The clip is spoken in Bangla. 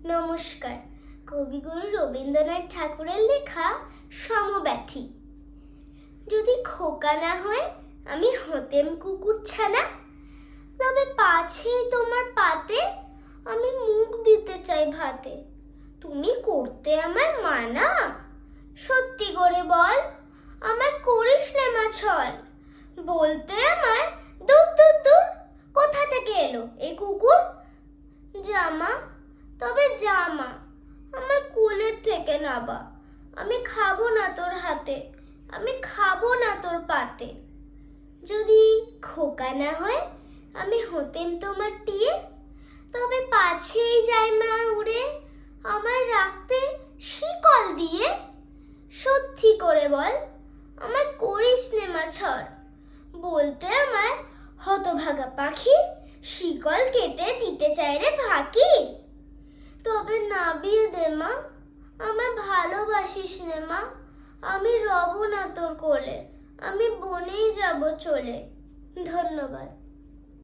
নমস্কার। কবিগুরু রবীন্দ্রনাথ ঠাকুরের লেখা সমব্যথী। যদি খোকা না হয় আমি হতেম কুকুর ছানা, তবে পাছেই তোমার পাতে আমি মুখ দিতে চাই ভাতে। তুমি করতে আমায় মানা, সত্যি করে বল আমায় করিস নে মা ছল। বলতে আমায় দূর দূর দূর, কোথা থেকে এলো এই কুকুর। জামা, তবে জামা আমার কোলের থেকে নাবা। আমি খাবো না তোর হাতে, আমি খাবো না তোর পাতে। যদি খোকা না হয় আমি হতেম তোমার টিয়ে, তবে পাছেই যায় মা উড়ে আমায় রাখতে শিকল দিয়ে। সত্যি করে বল আমায় করিস নে মা ছল। বলতে আমায় হতভাগা পাখি, শিকল কেটে দিতে চাই রে ফাঁকি। তবে নাবিয়ে দে মা, আমায় ভালোবাসিস নে মা। আমি রব না তোর কোলে, আমি বনেই যাব চলে। ধন্যবাদ।